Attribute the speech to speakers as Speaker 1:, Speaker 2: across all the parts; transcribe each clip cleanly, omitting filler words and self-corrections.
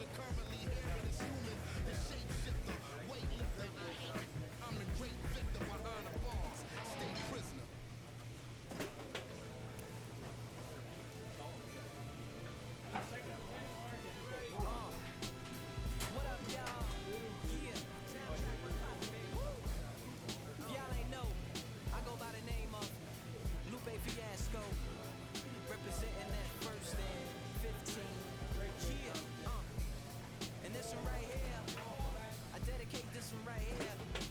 Speaker 1: picture currently here and assuming the shapeshifter, weightlifter. I'm the great victor behind the bars, stay prisoner.
Speaker 2: What up, y'all? Yeah. If y'all ain't know, I go by the name of Lupe Fiasco, representing that first and 15. Yeah. And this one right here, I dedicate this one right here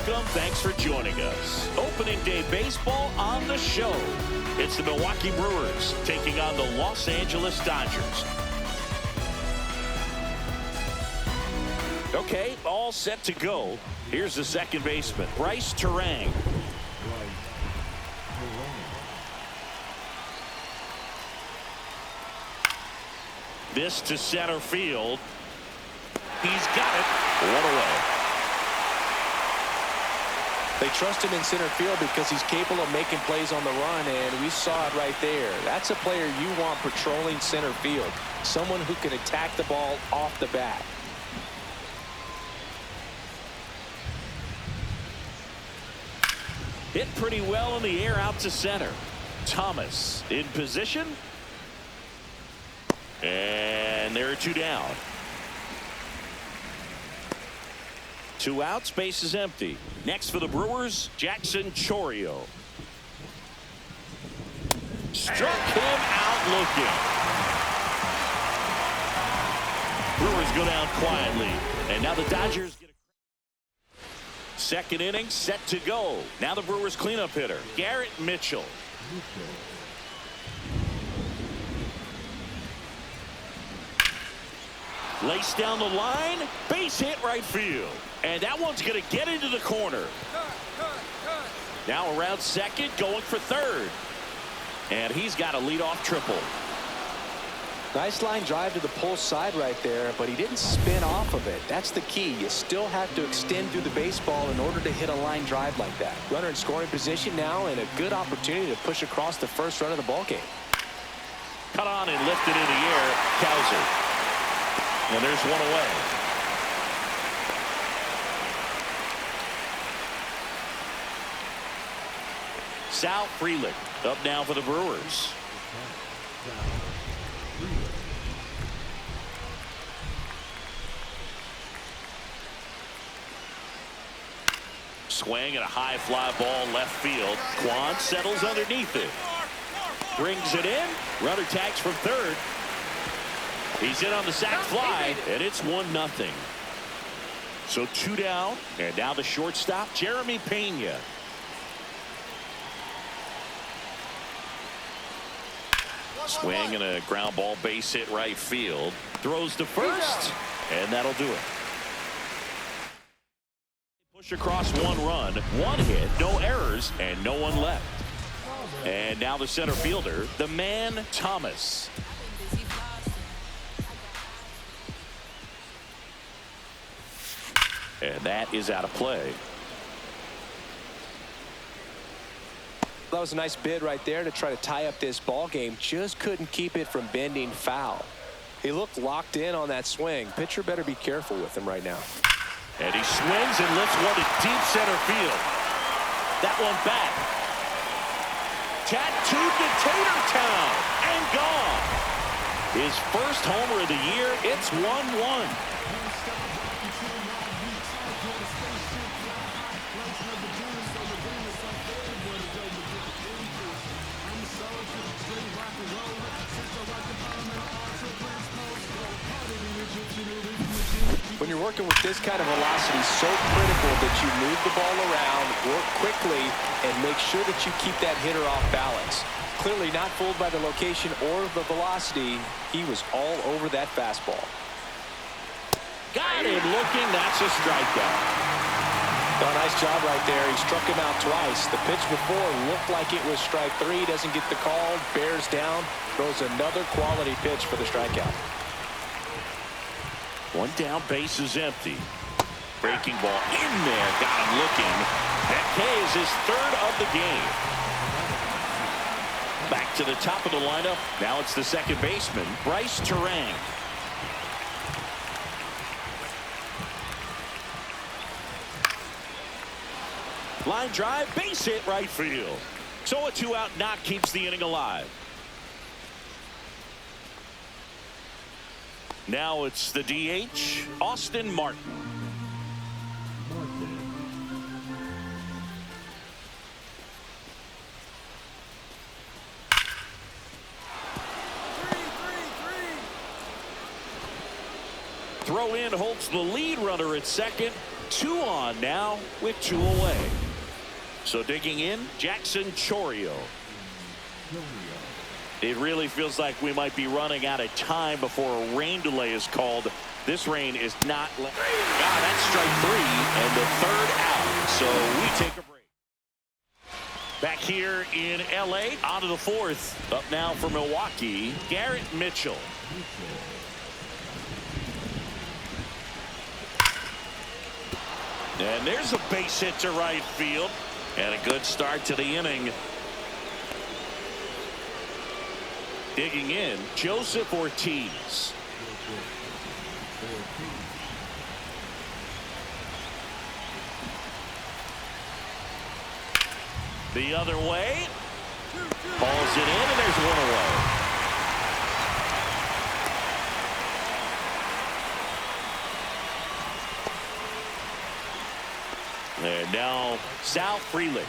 Speaker 3: welcome. Thanks for joining us. Opening day baseball on the show. It's the Milwaukee Brewers taking on the Los Angeles Dodgers. Okay, all set to go. Here's the second baseman, Bryce Terang. This to center field. He's got it. One away.
Speaker 4: They trust him in center field because he's capable of making plays on the run, and we saw it right there. That's a player you want patrolling center field. Someone who can attack the ball off the bat.
Speaker 3: Hit pretty well in the air out to center. Thomas in position. And there are two down. Two outs, base is empty. Next for the Brewers, Jackson Chourio. Struck him out looking. Brewers go down quietly. And now the Dodgers get a second inning set to go. Now the Brewers cleanup hitter, Garrett Mitchell. Laced down the line, base hit right field. And that one's going to get into the corner. Now around second, going for third. And he's got a leadoff triple.
Speaker 4: Nice line drive to the pull side right there, but he didn't spin off of it. That's the key. You still have to extend through the baseball in order to hit a line drive like that. Runner in scoring position now, and a good opportunity to push across the first run of the ball game.
Speaker 3: Cut on and lifted in the air, Cowser. And there's one away. Sal Frelick up now for the Brewers. Swing and a high fly ball left field. Quan settles underneath it. Brings it in. Runner tags from third. He's in on the sac fly, and it's 1-0. So two down, and now the shortstop, Jeremy Pena. Swing and a ground ball base hit right field. Throws to first, and that'll do it. Push across one run, one hit, no errors, and no one left. And now the center fielder, the man Thomas. And that is out of play.
Speaker 4: That was a nice bid right there to try to tie up this ball game. Just couldn't keep it from bending foul. He looked locked in on that swing. Pitcher better be careful with him right now.
Speaker 3: And he swings and lifts one to deep center field. That one back. Tattooed to Tatertown and gone. His first homer of the year. It's 1-1.
Speaker 4: When you're working with this kind of velocity, so critical that you move the ball around, work quickly, and make sure that you keep that hitter off balance. Clearly not fooled by the location or the velocity. He was all over that fastball.
Speaker 3: Got him looking. That's a strikeout.
Speaker 4: Oh, nice job right there. He struck him out twice. The pitch before looked like it was strike three. Doesn't get the call. Bears down. Throws another quality pitch for the strikeout.
Speaker 3: One down, base is empty. Breaking ball in there, got him looking. That K is his third of the game. Back to the top of the lineup. Now it's the second baseman, Bryce Terang. Line drive, base hit right field. So a two-out knock keeps the inning alive. Now it's the DH, Austin Martin. Throw in holds the lead runner at second. 2 on now with 2 away. So digging in, Jackson Chorio. It really feels like we might be running out of time before a rain delay is called. This rain is not. That's strike 3 and the 3rd out. So we take a break. Back here in L.A. on to the 4th. Up now for Milwaukee, Garrett Mitchell. And there's a base hit to right field. And a good start to the inning. Digging in, Joseph Ortiz. The other way. Hauls it in, and there's 1 away. And now Sal Frelick.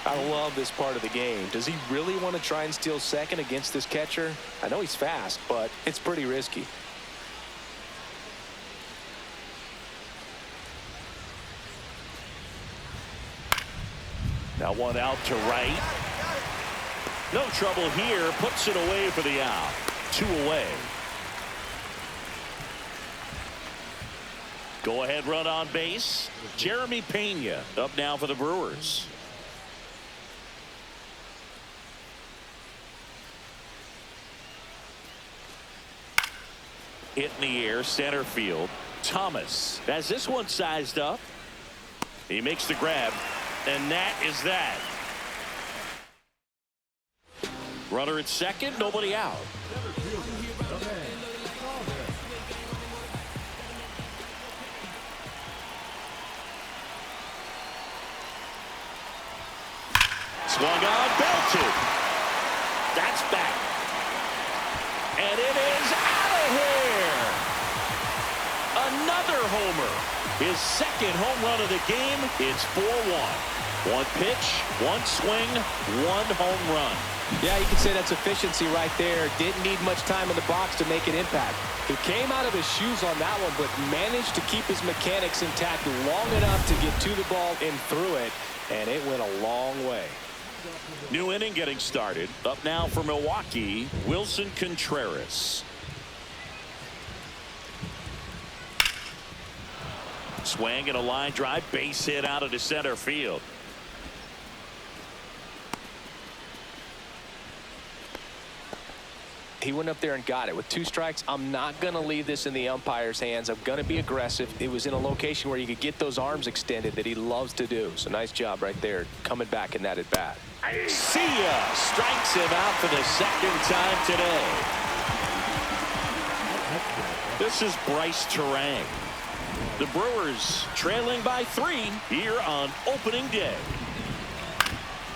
Speaker 4: I love this part of the game. Does he really want to try and steal second against this catcher? I know he's fast, but it's pretty risky.
Speaker 3: Now 1 out to right. No trouble here. Puts it away for the out. 2 away. Go ahead run on base. Jeremy Pena up now for the Brewers. Hit in the air, center field. Thomas has this one sized up. He makes the grab, and that is that. Runner at second, nobody out. Swung on, belted. That's back. And it is out of here. Another homer. His second home run of the game. It's 4-1. 1 pitch, 1 swing, 1 home run.
Speaker 4: Yeah, you can say that's efficiency right there. Didn't need much time in the box to make an impact. He came out of his shoes on that one, but managed to keep his mechanics intact long enough to get to the ball and through it, and it went a long way.
Speaker 3: New inning getting started. Up now for Milwaukee, Wilson Contreras. Swing and a line drive, base hit out of the center field.
Speaker 4: He went up there and got it. With 2 strikes, I'm not going to leave this in the umpire's hands. I'm going to be aggressive. It was in a location where you could get those arms extended that he loves to do. So nice job right there, coming back in that at bat.
Speaker 3: See ya! Strikes him out for the 2nd time today. This is Bryce Terang. The Brewers trailing by 3 here on opening day.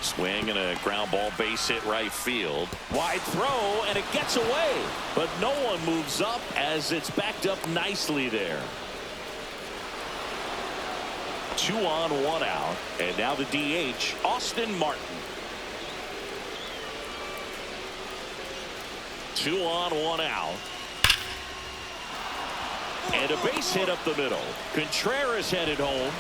Speaker 3: Swing and a ground ball, base hit right field. Wide throw, and it gets away. But no one moves up as it's backed up nicely there. 2 on, 1 out. And now the DH, Austin Martin. 2 on, 1 out. And a base hit up the middle. Contreras headed home.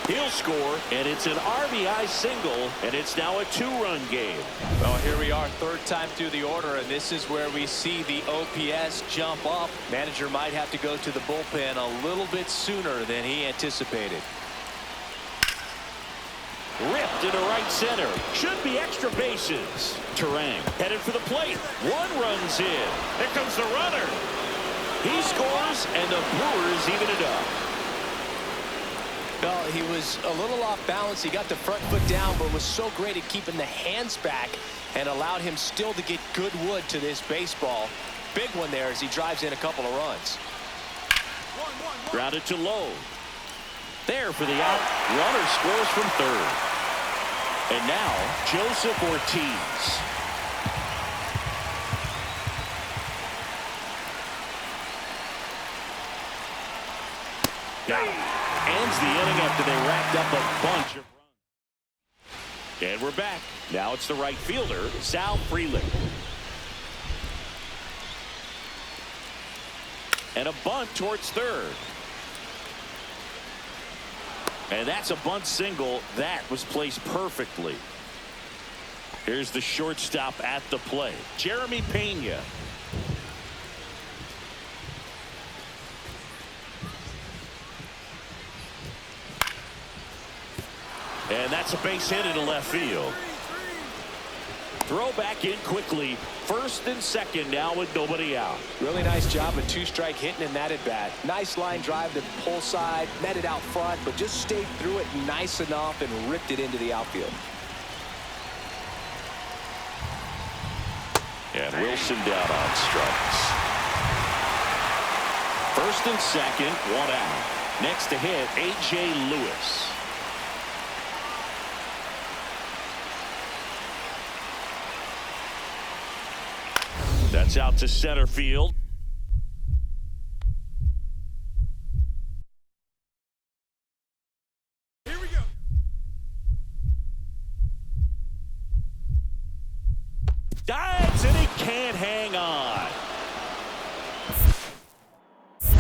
Speaker 3: He'll score, and it's an RBI single, and it's now a 2-run game.
Speaker 5: Well, here we are, 3rd time through the order, and this is where we see the OPS jump up. Manager might have to go to the bullpen a little bit sooner than he anticipated.
Speaker 3: Ripped into right center. Should be extra bases. Terang headed for the plate. 1 runs in. Here comes the runner. He scores, and the Brewers even it up.
Speaker 4: Well, he was a little off balance. He got the front foot down, but was so great at keeping the hands back and allowed him still to get good wood to this baseball. Big one there as he drives in a couple of runs.
Speaker 3: Grounded to low. There for the out. Runner scores from 3rd. And now Joseph Ortiz. Got him. Ends the inning after they racked up a bunch of runs. And we're back. Now it's the right fielder, Sal Frelick. And a bunt towards 3rd. And that's a bunt single that was placed perfectly. Here's the shortstop at the plate, Jeremy Pena. And that's a base hit into left field. Throw back in quickly. First and second now with nobody out.
Speaker 4: Really nice job of two-strike hitting in that at bat. Nice line drive to the pull side, met it out front, but just stayed through it nice enough and ripped it into the outfield.
Speaker 3: And Wilson down on strikes. First and second, one out. Next to hit, A.J. Lewis. That's out to center field.
Speaker 1: Here we go.
Speaker 3: Dives and he can't hang on.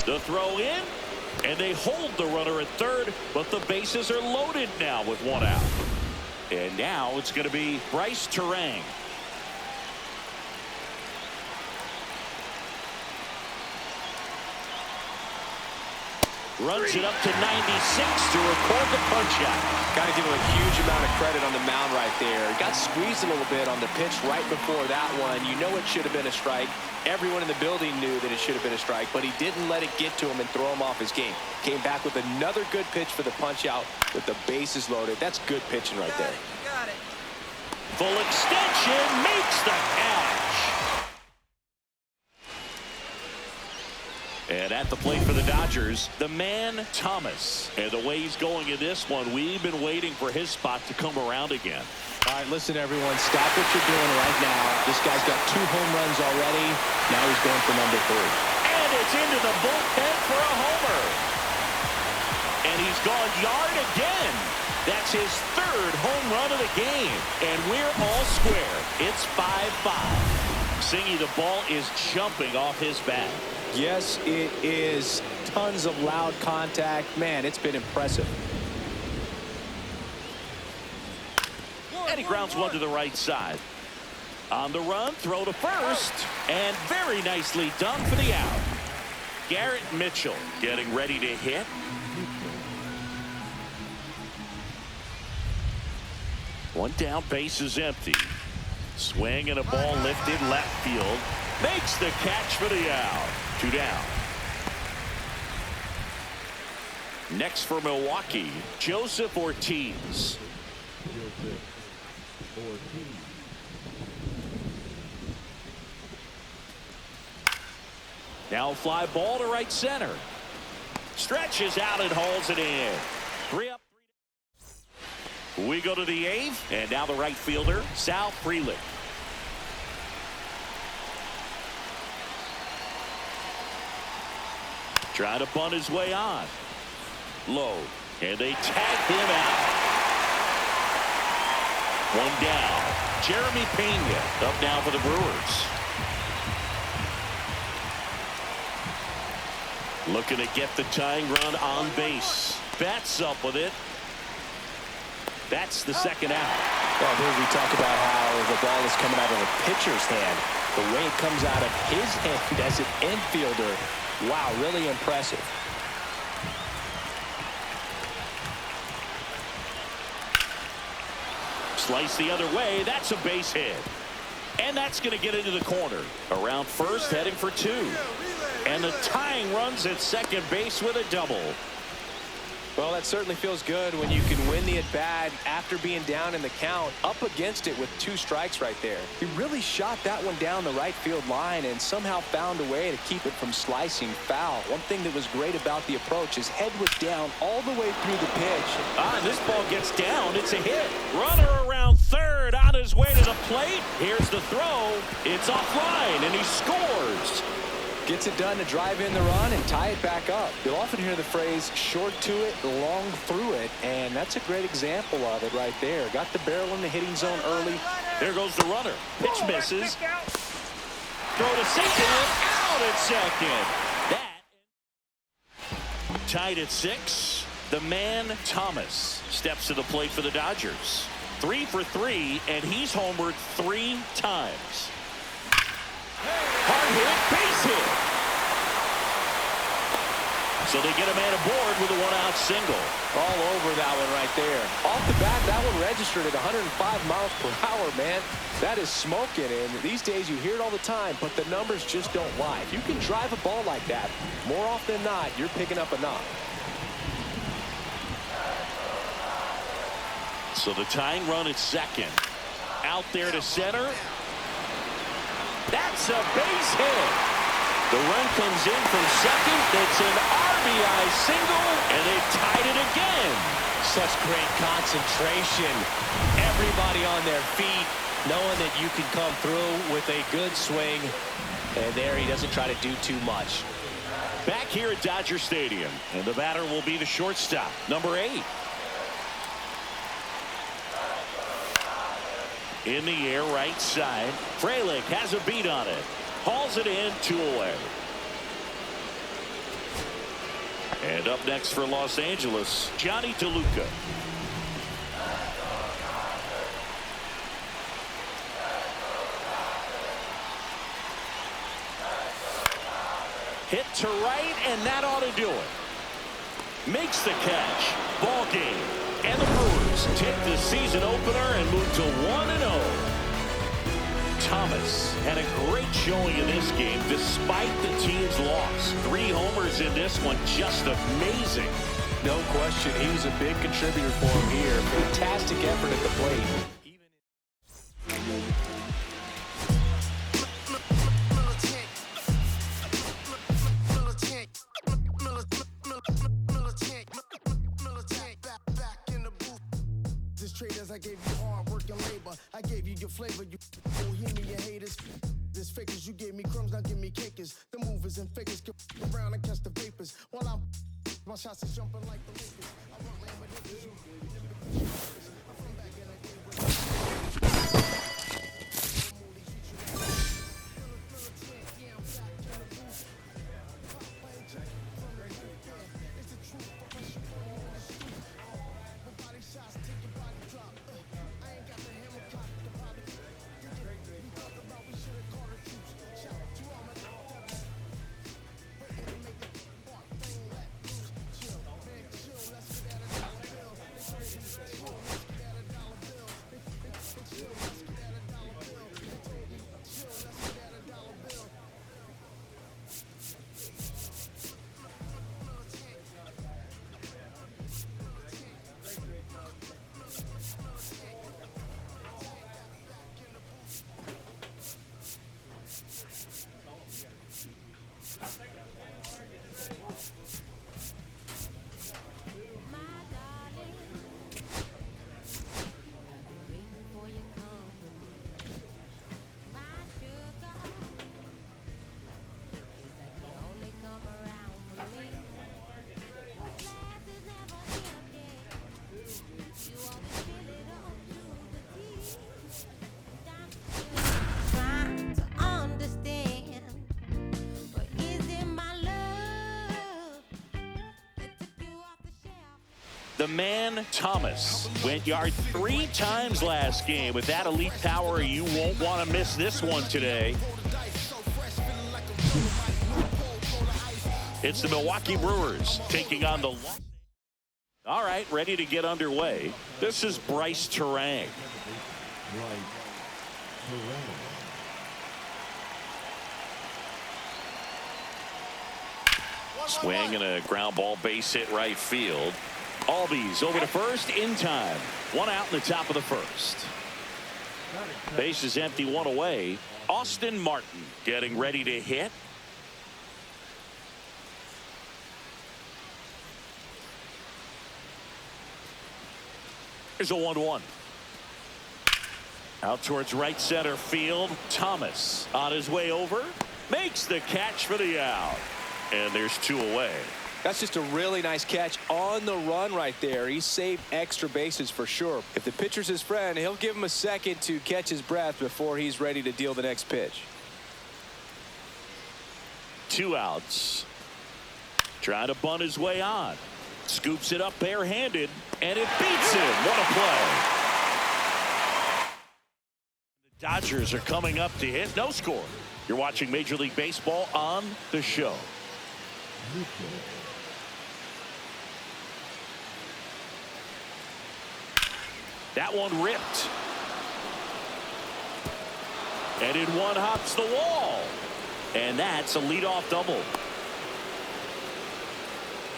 Speaker 3: The throw in, and they hold the runner at third, but the bases are loaded now with one out. And now it's going to be Bryce Terang. Runs it up to 96 to record the punch out.
Speaker 4: Got to give him a huge amount of credit on the mound right there. Got squeezed a little bit on the pitch right before that one. You know it should have been a strike. Everyone in the building knew that it should have been a strike, but he didn't let it get to him and throw him off his game. Came back with another good pitch for the punch out with the bases loaded. That's good pitching right there.
Speaker 2: Got it.
Speaker 3: Full extension, makes the catch. And at the plate for the Dodgers, the man Thomas. And the way he's going in this one, we've been waiting for his spot to come around again.
Speaker 4: All right, listen, everyone. Stop what you're doing right now. This guy's got 2 home runs already. Now he's going for number 3.
Speaker 3: And it's into the bullpen for a homer. And he's gone yard again. That's his 3rd home run of the game. And we're all square. It's 5-5. Singy, the ball is jumping off his bat.
Speaker 4: Yes, it is. Tons of loud contact. Man, it's been impressive.
Speaker 3: And he grounds one to the right side. On the run, throw to first. And very nicely done for the out. Garrett Mitchell getting ready to hit. One down, base is empty. Swing and a ball lifted left field. Makes the catch for the out. 2 down. Next for Milwaukee, Joseph Ortiz. Now fly ball to right center. Stretches out and hauls it in. 3 up. We go to the 8th, and now the right fielder, Sal Frelick. Trying to bunt his way on. Low. And they tag him out. 1 down. Jeremy Pena up now for the Brewers. Looking to get the tying run on base. Bats up with it. That's the 2nd out.
Speaker 4: Well, here we talk about how the ball is coming out of the pitcher's hand. The way it comes out of his hand as an infielder. Wow, really impressive.
Speaker 3: Slice the other way. That's a base hit. And that's going to get into the corner. Around first, heading for 2. And the tying runs at second base with a double.
Speaker 4: Well, that certainly feels good when you can win the at-bat after being down in the count, up against it with 2 strikes right there. He really shot that one down the right field line and somehow found a way to keep it from slicing foul. One thing that was great about the approach, his head was down all the way through the pitch.
Speaker 3: This ball gets down. It's a hit. Runner around third on his way to the plate. Here's the throw. It's offline, and he scores.
Speaker 4: Gets it done to drive in the run and tie it back up. You'll often hear the phrase short to it, long through it, and that's a great example of it right there. Got the barrel in the hitting zone early.
Speaker 3: There goes the runner. Pitch misses. Throw to second. Out at second. That tied at 6. The man, Thomas, steps to the plate for the Dodgers. 3 for 3, and he's homered 3 times. Hard hit, base hit. So they get a man aboard with a 1-out single.
Speaker 4: All over that one right there. Off the bat, that one registered at 105 miles per hour, man. That is smoking, and these days you hear it all the time, but the numbers just don't lie. If you can drive a ball like that, more often than not, you're picking up a knock.
Speaker 3: So the tying run at second. Out there to center. That's a base hit. The run comes in from second. It's an RBI single, and they've tied it again.
Speaker 4: Such great concentration. Everybody on their feet, knowing that you can come through with a good swing. And there he doesn't try to do too much.
Speaker 3: Back here at Dodger Stadium, and the batter will be the shortstop, number 8. In the air, right side. Frelick has a beat on it. Hauls it in, 2 away. And up next for Los Angeles, Johnny DeLuca. Hit to right, and that ought to do it. Makes the catch. Ball game. And the Brewers take the season opener and move to 1-0. Thomas had a great showing in this game despite the team's loss. 3 homers in this one, just amazing.
Speaker 4: No question, he was a big contributor for him here. Fantastic effort at the plate.
Speaker 1: Traders, I gave you hard work and labor. I gave you your flavor. You hear me, your haters. This fakers, you gave me crumbs, now give me cakers. The movers and fakers get around and catch the vapors. While my shots is jumping like the Lakers. I want land with niggas, you I'm from back in the day with
Speaker 3: The man, Thomas, went yard 3 times last game. With that elite power, you won't want to miss this one today. It's the Milwaukee Brewers taking on the... All right, ready to get underway. This is Bryce Terang. Swing and a ground ball, base hit right field. Albies over to first in time. 1 out in the top of the first. Base is empty, 1 away. Austin Martin getting ready to hit. Here's a 1-1. Out towards right center field. Thomas on his way over. Makes the catch for the out. And there's 2 away.
Speaker 4: That's just a really nice catch on the run right there. He saved extra bases for sure. If the pitcher's his friend, he'll give him a second to catch his breath before he's ready to deal the next pitch.
Speaker 3: 2 outs. Trying to bunt his way on. Scoops it up barehanded, and it beats him. What a play. The Dodgers are coming up to hit. No score. You're watching Major League Baseball on The Show. That one ripped. And in one hops the wall. And that's a leadoff double.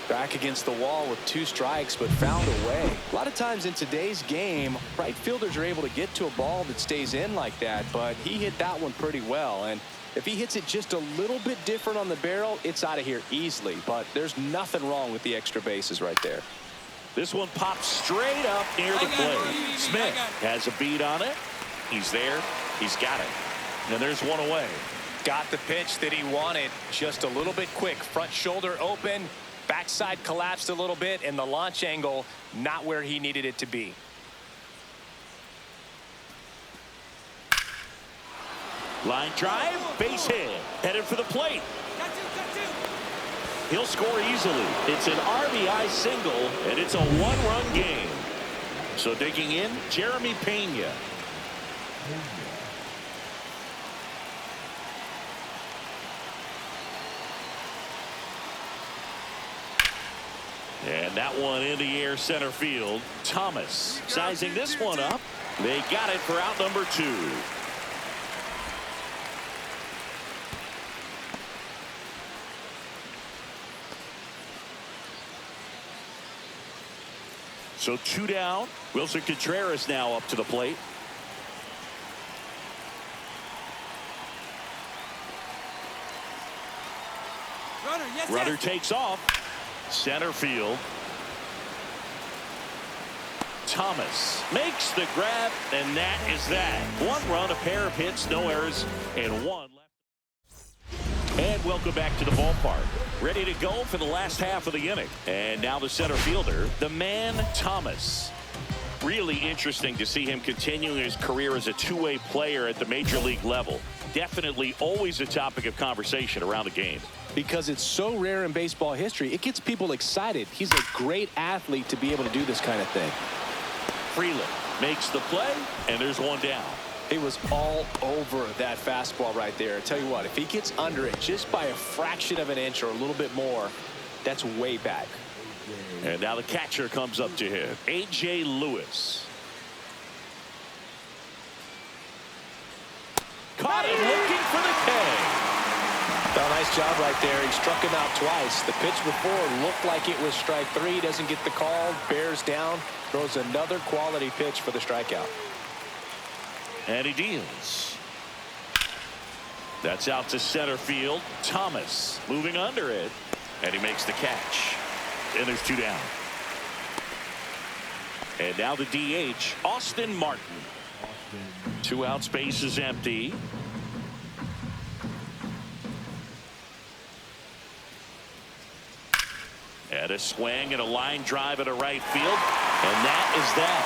Speaker 4: Back against the wall with 2 strikes, but found a way. A lot of times in today's game, right fielders are able to get to a ball that stays in like that, but he hit that one pretty well. And if he hits it just a little bit different on the barrel, it's out of here easily. But there's nothing wrong with the extra bases right there.
Speaker 3: This one pops straight up near the plate. Smith has a beat on it. He's there. He's got it. And there's one away.
Speaker 5: Got the pitch that he wanted, just a little bit quick. Front shoulder open. Backside collapsed a little bit, and the launch angle not where he needed it to be.
Speaker 3: Line drive, base hit, headed for the plate. He'll score easily. It's an RBI single, and it's a 1-run game. So digging in, Jeremy Pena. And that one in the air center field. Thomas sizing this one up. They got it for out number 2. So 2 down. Wilson Contreras now up to the plate. Runner takes off. Center field. Thomas makes the grab, and that is that. 1 run, a pair of hits, no errors, and 1 left. And welcome back to the ballpark. Ready to go for the last half of the inning. And now the center fielder, the man Thomas. Really interesting to see him continuing his career as a two-way player at the major league level. Definitely always a topic of conversation around the game.
Speaker 4: Because it's so rare in baseball history, it gets people excited. He's a great athlete to be able to do this kind of thing.
Speaker 3: Freeland makes the play, and there's 1 down.
Speaker 4: It was all over that fastball right there. I tell you what, if he gets under it just by a fraction of an inch or a little bit more, that's way back.
Speaker 3: And now the catcher comes up to him, A.J. Lewis. Caught him looking for the K.
Speaker 4: Oh, nice job right there. He struck him out twice. The pitch before looked like it was strike 3. Doesn't get the call. Bears down. Throws another quality pitch for the strikeout.
Speaker 3: And he deals. That's out to center field. Thomas moving under it. And he makes the catch. And there's 2 down. And now the DH, Austin Martin. 2 out, space is empty. And a swing and a line drive at a right field. And that is that.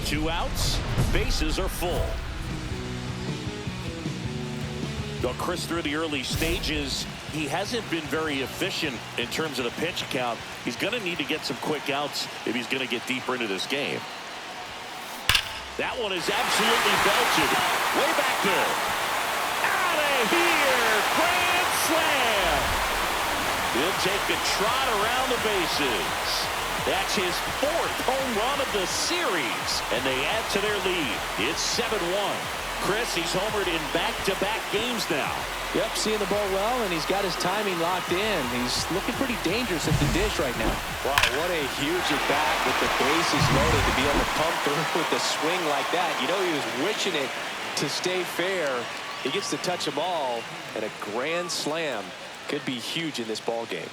Speaker 3: 2 outs. Bases are full. Well, Chris, through the early stages, he hasn't been very efficient in terms of the pitch count. He's going to need to get some quick outs if he's going to get deeper into this game. That one is absolutely belted. Way back there. Out of here. Grand slam. He'll take a trot around the bases. That's his 4th home run of the series. And they add to their lead. It's 7-1. Chris, he's homered in back-to-back games now.
Speaker 4: Yep, seeing the ball well, and he's got his timing locked in. He's looking pretty dangerous at the dish right now.
Speaker 5: Wow, what a huge at-bat with the bases loaded to be able to pump through with a swing like that. You know, he was wishing it to stay fair. He gets to touch the ball, and a grand slam could be huge in this ball game.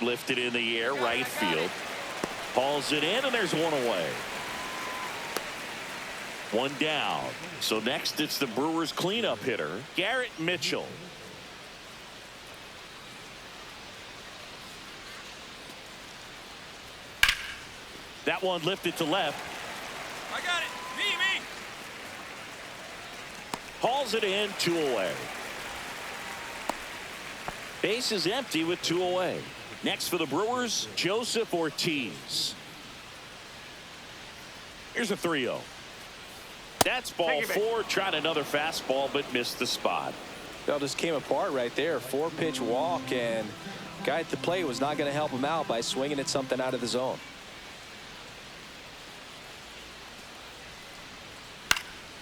Speaker 3: Lifted in the air, right field. Hauls it in, and there's 1 away. 1 down. So next it's the Brewers cleanup hitter, Garrett Mitchell. That one lifted to left.
Speaker 6: I got it. Me.
Speaker 3: Hauls it in, 2 away. Base is empty with 2 away. Next for the Brewers, Joseph Ortiz. Here's a 3-0. That's ball 4. Tried another fastball, but missed the spot.
Speaker 5: That just came apart right there. 4-pitch walk, and guy at the plate was not going to help him out by swinging at something out of the zone.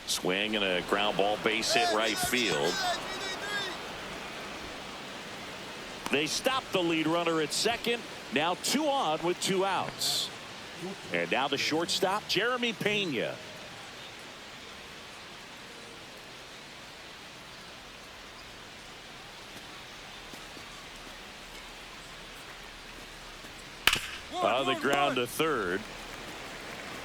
Speaker 3: Swing and a ground ball, base hit right field. They stop the lead runner at second. Now 2 on with 2 outs. And now the shortstop, Jeremy Pena. On the ground to third.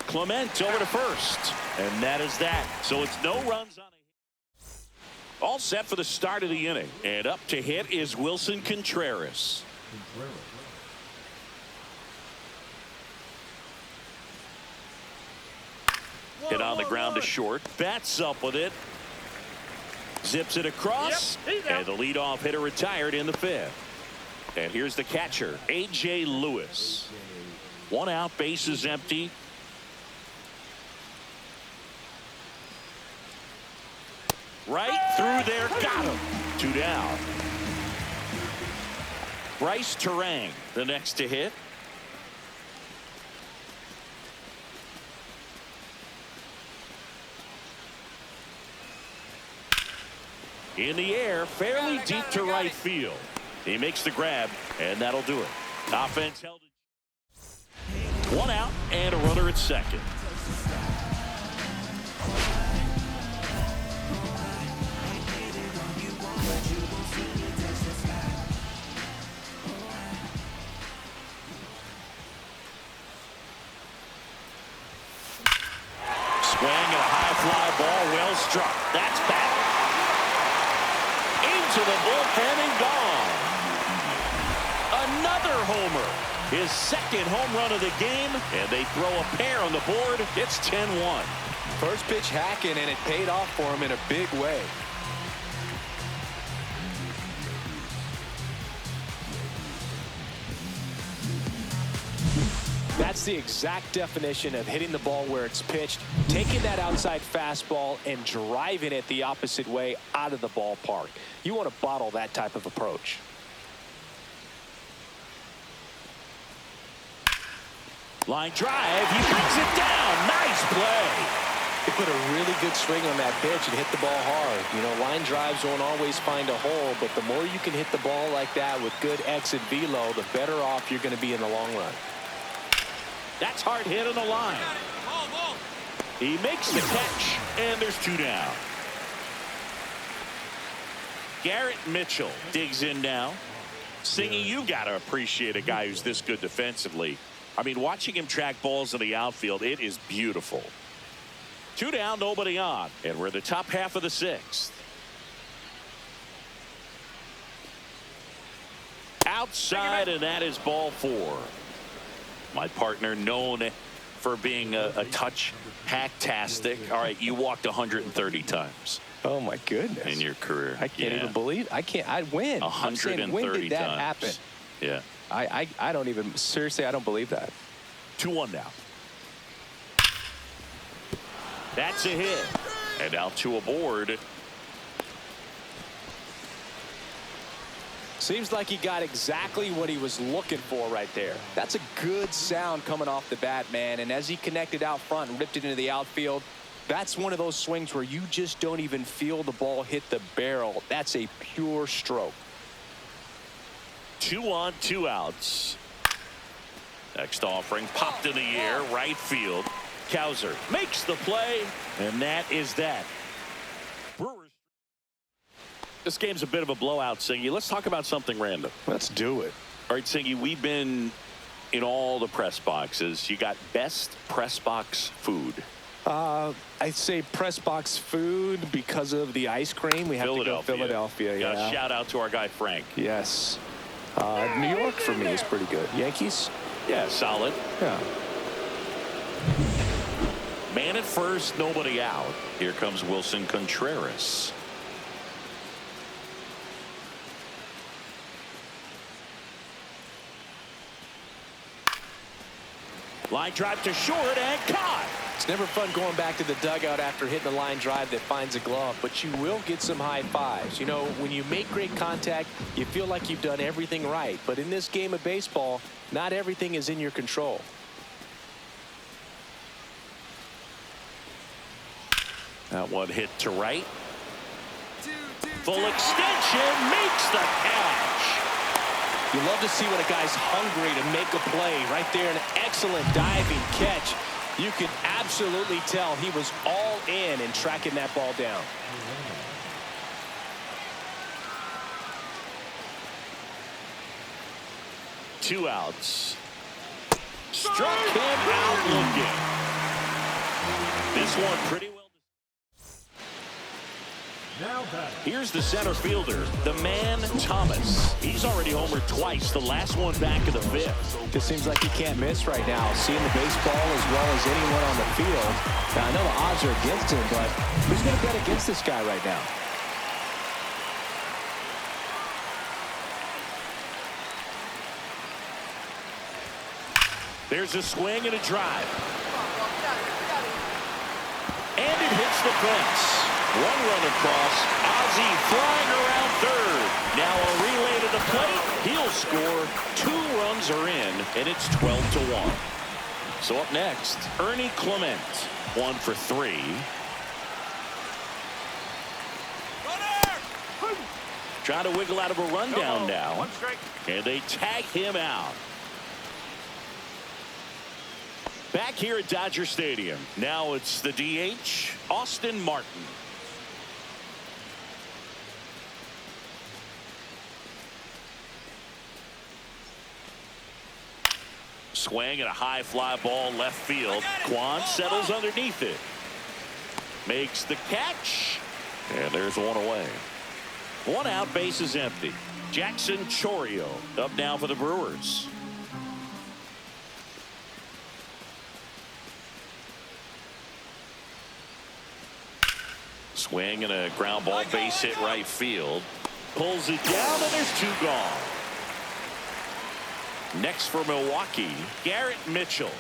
Speaker 3: Clement over to first. And that is that. So it's no runs on a hit. All set for the start of the inning. And up to hit is Wilson Contreras. Hit on the ground to short. Bats up with it. Zips it across. And the leadoff hitter retired in the 5th. And here's the catcher, A.J. Lewis. 1 out, base is empty. Right through there, got him. 2 down. Bryce Terang, the next to hit. In the air, fairly deep to right field. He makes the grab, and that'll do it. Offense held it. 1 out and a runner at second. Swing and a high fly ball, well struck. That's back. Into the bullpen and gone. Another homer. His second home run of the game, and they throw a pair on the board. It's 10-1.
Speaker 5: First pitch hacking, and it paid off for him in a big way. That's the exact definition of hitting the ball where it's pitched, taking that outside fastball and driving it the opposite way out of the ballpark. You want to bottle that type of approach.
Speaker 3: Line drive, he brings it down. Nice play.
Speaker 5: He put a really good swing on that pitch and hit the ball hard. You know, line drives won't always find a hole, but the more you can hit the ball like that with good exit velo, the better off you're going to be in the long run.
Speaker 3: That's hard hit on the line. He makes the catch, and there's 2 down. Garrett Mitchell digs in now. Singy, you got to appreciate a guy who's this good defensively. I mean, watching him track balls in the outfield, it is beautiful. 2 down, nobody on, and we're in the top half of the 6th. Outside, and that is ball 4. My partner, known for being a touch hacktastic. All right, you walked 130 times.
Speaker 5: Oh my goodness!
Speaker 3: In your career,
Speaker 5: I can't even believe. I can't. I win.
Speaker 3: 130
Speaker 5: when did that
Speaker 3: times.
Speaker 5: happen?
Speaker 3: Yeah.
Speaker 5: I don't even, seriously, I don't believe that.
Speaker 3: 2-1 now. That's a hit. And now 2 aboard.
Speaker 5: Seems like he got exactly what he was looking for right there. That's a good sound coming off the bat, man. And as he connected out front and ripped it into the outfield, that's one of those swings where you just don't even feel the ball hit the barrel. That's a pure stroke.
Speaker 3: 2 on, 2 outs. Next offering popped in the air, right field. Cowser makes the play, and that is that. Brewers. This game's a bit of a blowout, Singy. Let's talk about something random.
Speaker 5: Let's do it.
Speaker 3: All right, Singy, we've been in all the press boxes. You got best press box food.
Speaker 5: I'd say press box food because of the ice cream. We have to go Philadelphia. Yeah.
Speaker 3: Shout out to our guy Frank.
Speaker 5: Yes. New York for me is pretty good. Yankees?
Speaker 3: Yeah, solid.
Speaker 5: Yeah.
Speaker 3: Man at first, nobody out. Here comes Wilson Contreras. Line drive to short and caught.
Speaker 5: It's never fun going back to the dugout after hitting a line drive that finds a glove, but you will get some high fives. You know, when you make great contact, you feel like you've done everything right. But in this game of baseball, not everything is in your control.
Speaker 3: That one hit to right. Full extension, makes the catch.
Speaker 5: You love to see when a guy's hungry to make a play. Right there, an excellent diving catch. You can absolutely tell he was all in tracking that ball down.
Speaker 3: Two outs. Struck him out looking. This one pretty well. Here's the center fielder, the man Thomas. He's already homered twice, the last one back in the fifth.
Speaker 5: Just seems like he can't miss right now, seeing the baseball as well as anyone on the field. Now, I know the odds are against him, but who's going to bet against this guy right now?
Speaker 3: There's a swing and a drive. And it hits the fence. One run across. Ozzie flying around third. Now a relay to the plate. He'll score. 2 runs are in, and it's 12-1. So up next, Ernie Clement. 1 for 3. Trying to wiggle out of a rundown now.
Speaker 6: One strike.
Speaker 3: And they tag him out. Back here at Dodger Stadium. Now it's the DH, Austin Martin. Swing and a high fly ball left field. Quan settles underneath it. Makes the catch. And there's one away. 1 out, base is empty. Jackson Chourio up now for the Brewers. Swing and a ground ball base hit right field. Pulls it down, and there's 2 gone. Next for Milwaukee, Garrett Mitchell.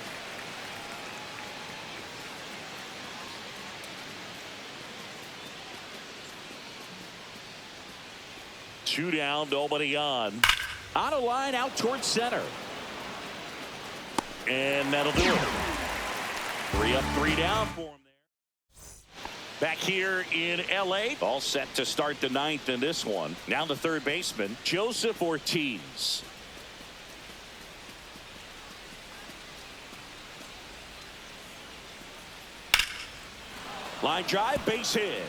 Speaker 3: Two down, nobody on. On a line out towards center. And that'll do it. 3 up, 3 down for him there. Back here in L.A. All set to start the 9th in this one. Now the third baseman, Joseph Ortiz. Line drive, base hit.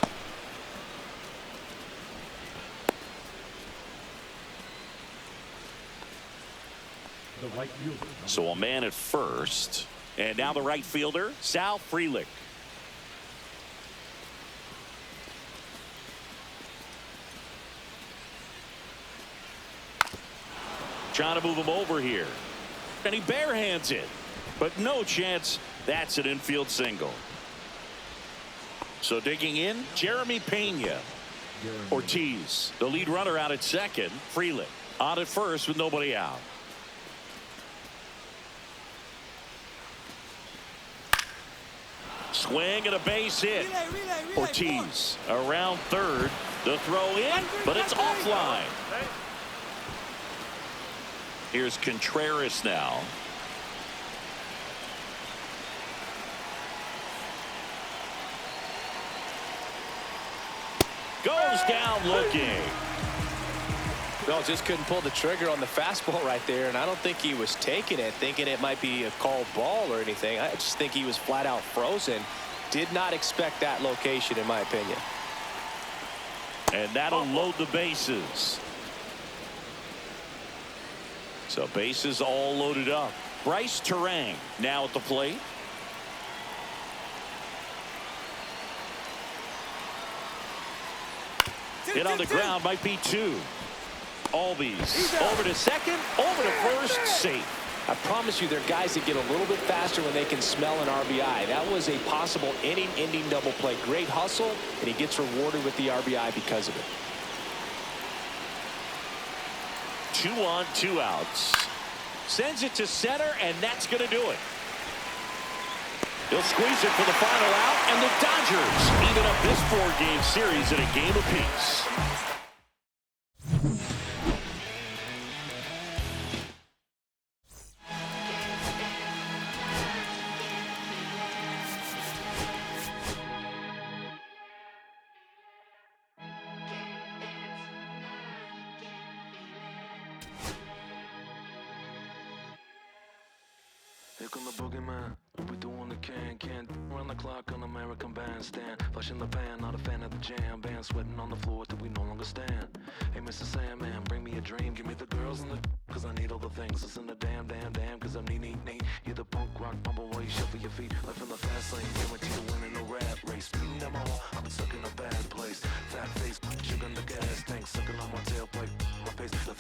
Speaker 3: So a man at first. And now the right fielder, Sal Frelick. Trying to move him over here. And he barehands it. But no chance. That's an infield single. So digging in, Jeremy Pena. Ortiz, the lead runner out at second. Frelick on at first with nobody out. Swing and a base hit. Ortiz around third. The throw in, but it's offline. Here's Contreras now. Goes down looking.
Speaker 5: No, just couldn't pull the trigger on the fastball right there, and I don't think he was taking it, thinking it might be a called ball or anything. I just think he was flat out frozen. Did not expect that location, in my opinion.
Speaker 3: And that'll load the bases. So bases all loaded up. Bryce Terang now at the plate. Hit on the ground, might be 2. Albies over to second, over to first, safe.
Speaker 5: I promise you, there are guys that get a little bit faster when they can smell an RBI. That was a possible inning-ending double play. Great hustle, and he gets rewarded with the RBI because of it.
Speaker 3: 2 on, 2 outs. Sends it to center, and that's going to do it. He'll squeeze it for the final out, and the Dodgers even up this 4-game series at a game apiece.
Speaker 7: Here come the boogeyman. We doing the can run the clock on American Bandstand. Flush in the pan, not a fan of the jam band. Sweating on the floor till we no longer stand. Hey, Mr. Sandman, bring me a dream. Give me the girls and the cause I need all the things. Listen to damn, cause I'm neat. You're the punk rock bumble while you shuffle your feet. Life in the fast lane, guarantee to win in no rat race. Beating them all, I've been stuck in a bad place. Fat face, sugar in the gas tank. Sucking on my tailpipe, my face. Nothing